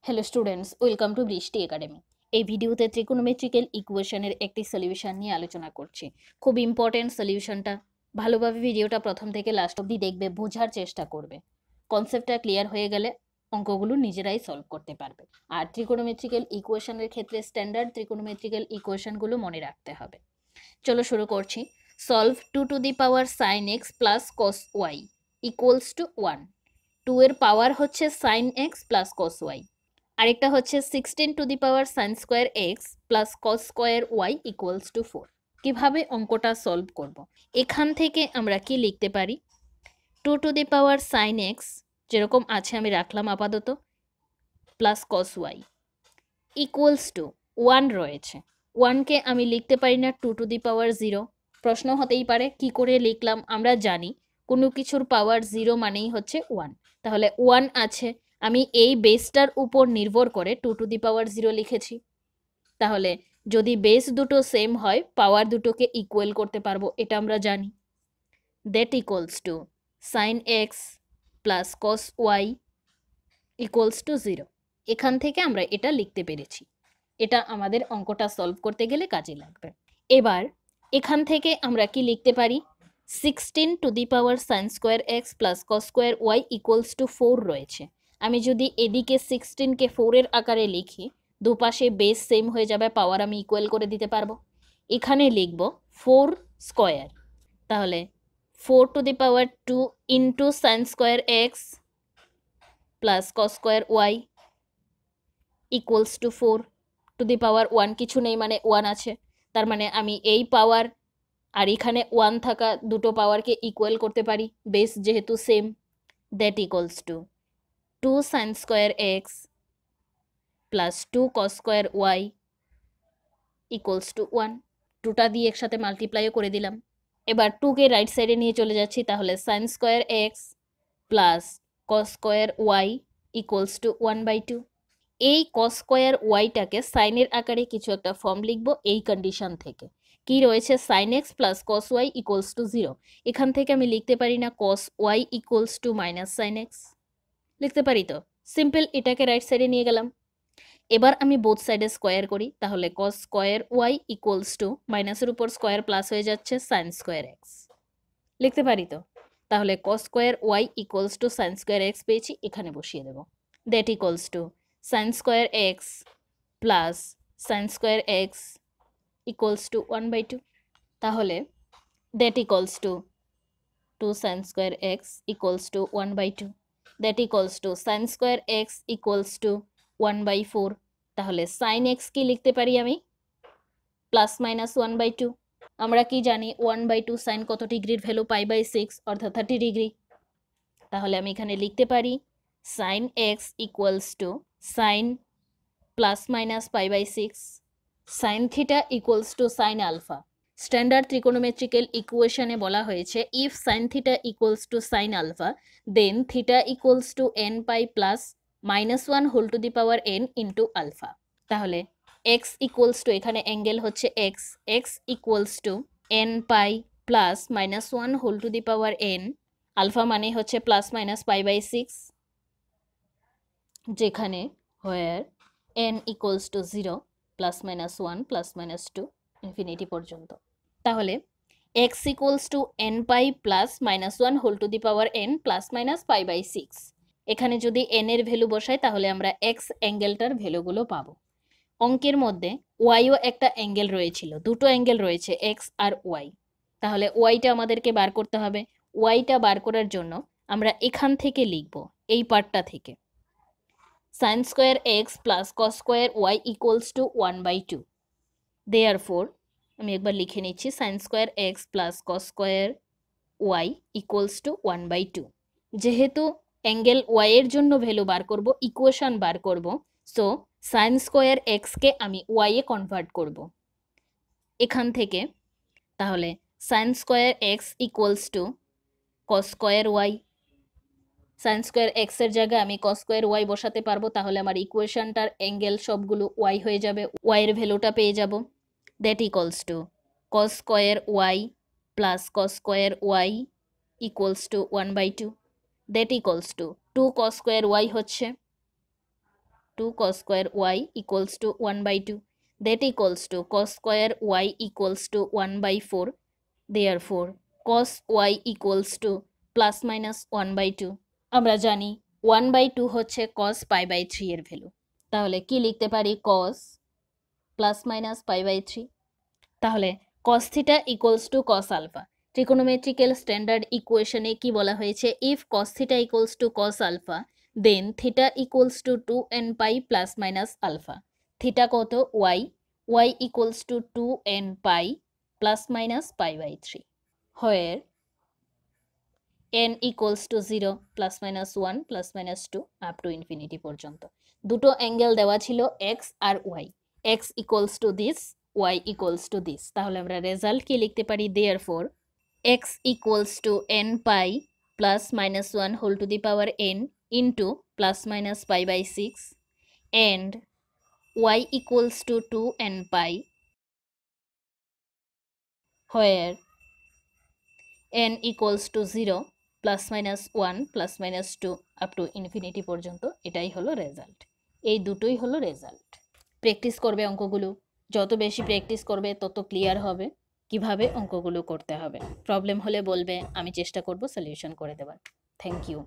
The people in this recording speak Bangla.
হ্যালো স্টুডেন্টস, ওয়েলকাম টু বৃষ্টি একাডেমি। এই ভিডিওতে ত্রিকোণমিতিক্যাল ইকুয়েশনের একটি সলিউশন নিয়ে আলোচনা করছি। খুব ইম্পর্টেন্ট সলিউশনটা, ভালোভাবে ভিডিওটা প্রথম থেকে লাস্ট অবধি দেখবে, বোঝার চেষ্টা করবে। কনসেপ্টটা ক্লিয়ার হয়ে গেলে অঙ্কগুলো নিজেরাই সলভ করতে পারবে। আর ত্রিকোণমিতিক্যাল ইকুয়েশনের ক্ষেত্রে স্ট্যান্ডার্ড ত্রিকোণমিতিক্যাল ইকুয়েশনগুলো মনে রাখতে হবে। চলো শুরু করছি। Solve 2 to the power sine x plus cos y equals to 1। 2 এর পাওয়ার হচ্ছে sine x plus cos y. আরেকটা হচ্ছে 16 to the power sine square x plus cos square y equals to 4। কিভাবে অঙ্কটা সলভ করব? এখান থেকে আমরা কি লিখতে পারি? 2 to the power sine x যেরকম আছে আমি রাখলাম আপাতত, plus cos y equals to 1 রয়েছে। 1কে আমি লিখতে পারি না 2 টু দি পাওয়ার 0। প্রশ্ন হতেই পারে কি করে লিখলাম। আমরা জানি কোনো কিছুর পাওয়ার 0 মানেই হচ্ছে 1। তাহলে 1 আছে, আমি এই বেসটার উপর নির্ভর করে 2 টু দি পাওয়ার 0 লিখেছি। তাহলে যদি বেস দুটো সেম হয়, পাওয়ার দুটোকে ইকুয়াল করতে পারবো, এটা আমরা জানি। That equals to sine x plus cos y equals to 0। এখান থেকে আমরা এটা লিখতে পেরেছি। এটা আমাদের অঙ্কটা সলভ করতে গেলে কাজে লাগবে। এবার এখান থেকে আমরা কি লিখতে পারি? 16 to the power sine square x plus cos square y equals to 4 রয়েছে। আমি যদি এদিকে 16কে 4-এর আকারে লিখি, দুপাশে বেস সেম হয়ে যাবে, পাওয়ার আমি ইকুয়াল করে দিতে পারবো। এখানে লিখব 4 স্কোয়ার। তাহলে 4 to the power 2 into sine square x plus cos square y equals to 4 to the power 1 কিছু নেই, মানে 1 আছে। তার মানে আমি এই পাওয়ার আর এখানে 1 থাকা দুটো পাওয়ারকে ইকুয়াল করতে পারি, বেস যেহেতু same. That equals to 2 sine square x plus 2 cos square y equals to 1। 2টা দিয়ে একসাথে মাল্টিপ্লাইও করে দিলাম। এবার 2কে রাইট সাইডে নিয়ে চলে যাচ্ছি, তাহলে sine square x plus cos square y equals to 1/2। এই কস স্কোয়ার ওয়াইটাকে সাইনের আকারে কিছু একটা ফর্ম লিখবো এই কন্ডিশন থেকে। কি রয়েছে? Sine x plus cos y equals to 0। এখান থেকে আমি লিখতে পারি না cos y equals to minus sine x? লিখতে পারি তো। সিম্পল, এটাকে রাইট সাইডে নিয়ে গেলাম। এবার আমি বোথ সাইডে স্কোয়ার করি, তাহলে cos square y equals to মাইনাসের উপর স্কোয়ার প্লাস হয়ে যাচ্ছে সাইন স্কোয়ার এক্স। লিখতে পারি তো। তাহলে cos square y equals to sine square x পেয়েছি, এখানে বসিয়ে দেবো। That equals to sine square x plus sine square x equals to 1/2। তাহলে that equals to 2 sine square x equals to 1/2। That equals to sine square x equals to 1/4। তাহলে সাইন এক্স কি লিখতে পারি আমি? Plus minus 1/2। আমরা কি জানি 1/2 সাইন কত ডিগ্রির ভ্যালু? π/6 অর্থাৎ 30 ডিগ্রি। তাহলে আমি এখানে লিখতে পারি sine x equals to sine plus minus π/6 sine theta equals to sine alpha. Standard ত্রিকোণমিতিক্যাল ইকুয়েশনে বলা হয়েছে if sine theta equals to sine alpha then theta equals to n pi plus -1 whole to the power n into alpha. তাহলে এক্স ইকুয়ালস টু, এখানে অ্যাঙ্গেল হচ্ছে x, x equals to n pi plus -1 whole to the power n, alpha মানে হচ্ছে প্লাস মাইনাস π/6, যেখানে where n equals to 0 plus minus 1 plus minus 2 infinity পর্যন্ত। তাহলে x equals to n pi plus -1 whole to the power n plus minus π/6। এখানে যদি n এর ভ্যালু বসাই তাহলে আমরা x অ্যাঙ্গেলটার ভ্যালুগুলো পাবো। অঙ্কের মধ্যে ওয়াইও একটা অ্যাঙ্গেল রয়েছিল, দুটো অ্যাঙ্গেল রয়েছে x আর y। তাহলে ওয়াইটা আমাদেরকে বার করতে হবে। ওয়াইটা বার করার জন্য আমরা এখান থেকে লিখব, এই পার্টটা থেকে, sine square x plus cos square y equals to 1/2। Therefore আমি একবার লিখে নিচ্ছি, sine square x plus cos square y equals to 1/2। যেহেতু অ্যাঙ্গেল ওয়াই এর জন্য ভ্যালু বার করব, ইকুয়েশন বার করব, সো সাইন স্কোয়ার এক্সকে আমি ওয়াই এ কনভার্ট করব এখান থেকে। তাহলে sine square x equals to cos square y. Sine square x এর জায়গায় আমি কস স্কোয়ার ওয়াই বসাতে পারবো, তাহলে আমার ইকুয়েশনটার অ্যাঙ্গেল সবগুলো ওয়াই হয়ে যাবে, ওয়াই এর ভ্যালুটা পেয়ে যাব। That equals to cos square y plus cos square y equals to 1/2। That equals to 2 cos square y হচ্ছে 2 cos square y equals to 1/2. That equals to cos square y equals to 1/4. Therefore, cos y equals to plus minus 1/2. আমরা জানি 1/2 হচ্ছে cos π/3 এর ভ্যালু। তাহলে কি লিখতে পারি? cos plus minus π/3। তাহলে cos theta equals to cos alpha. Trigonometrical standard ইকুয়েশনে কি বলা হয়েছে? If cos theta equals to cos alpha then theta equals to 2n pi plus minus alpha. Theta কত? y equals to 2n pi plus minus π/3, where n equals to 0 plus minus 1 plus minus 2 up to infinity পর্যন্ত। দুটো অ্যাঙ্গেল দেওয়া ছিল x আর y। x equals to this, y equals to this. তাহলে আমরা রেজাল্ট কি লিখতে পারি? Therefore x equals to n pi plus minus 1 whole to the power n into plus minus π/6 and y equals to 2n pi, where n equals to 0 plus minus 1 plus minus 2 up to infinity পর্যন্ত। এটাই হলো রেজাল্ট। এই দুটোই হলো রেজাল্ট। প্র্যাকটিস করবে অঙ্কগুলো, যত বেশি প্র্যাকটিস করবে তত ক্লিয়ার হবে কিভাবে অঙ্কগুলো করতে হবে। প্রবলেম হলে বলবে, আমি চেষ্টা করব সলিউশন করে দেওয়ার। Thank you.